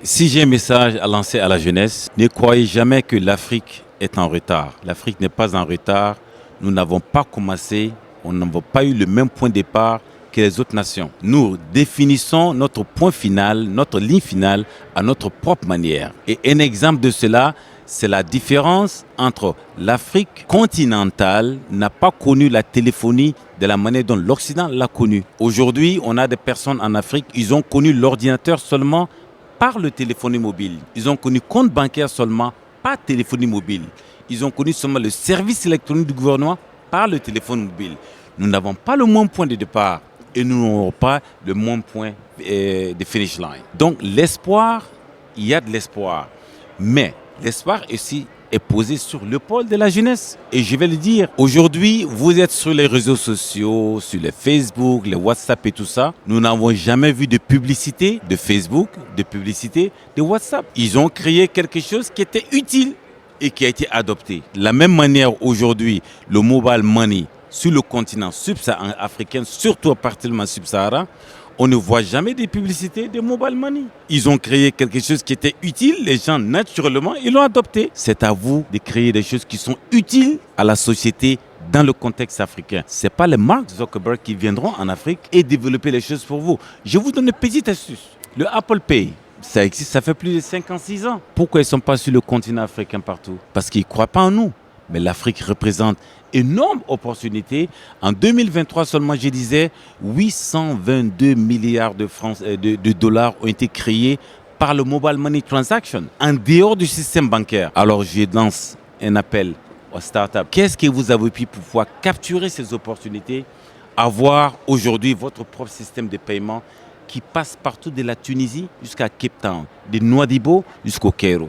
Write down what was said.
Si j'ai un message à lancer à la jeunesse, ne croyez jamais que l'Afrique est en retard. L'Afrique n'est pas en retard. Nous n'avons pas commencé, on n'a pas eu le même point de départ que les autres nations. Nous définissons notre point final, notre ligne finale à notre propre manière. Et un exemple de cela, c'est la différence entre l'Afrique continentale n'a pas connu la téléphonie de la manière dont l'Occident l'a connue. Aujourd'hui, on a des personnes en Afrique, ils ont connu l'ordinateur seulement par le téléphonie mobile. Ils ont connu compte bancaire seulement par téléphonie mobile. Ils ont connu seulement le service électronique du gouvernement par le téléphone mobile. Nous n'avons pas le même point de départ et nous n'aurons pas le même point de finish line. Donc l'espoir, il y a de l'espoir. Mais l'espoir aussi est posé sur l'épaule de la jeunesse. Et je vais le dire, aujourd'hui, vous êtes sur les réseaux sociaux, sur les Facebook, les WhatsApp et tout ça. Nous n'avons jamais vu de publicité de Facebook, de publicité de WhatsApp. Ils ont créé quelque chose qui était utile et qui a été adopté. De la même manière, aujourd'hui, le mobile money sur le continent subsahara africain, surtout particulièrement subsahara, on ne voit jamais des publicités de mobile money. Ils ont créé quelque chose qui était utile, les gens naturellement, ils l'ont adopté. C'est à vous de créer des choses qui sont utiles à la société dans le contexte africain. Ce n'est pas les Mark Zuckerberg qui viendront en Afrique et développer les choses pour vous. Je vous donne une petite astuce. Le Apple Pay, ça existe, ça fait plus de 5 ans, 6 ans. Pourquoi ils ne sont pas sur le continent africain partout? Parce qu'ils ne croient pas en nous. Mais l'Afrique représente énorme opportunité. En 2023 seulement, je disais, 822 milliards de dollars ont été créés par le mobile money transaction, en dehors du système bancaire. Alors je lance un appel aux startups. Qu'est-ce que vous avez pu pouvoir capturer ces opportunités, avoir aujourd'hui votre propre système de paiement qui passe partout de la Tunisie jusqu'à Cape Town, de Nouadhibou jusqu'au Cairo.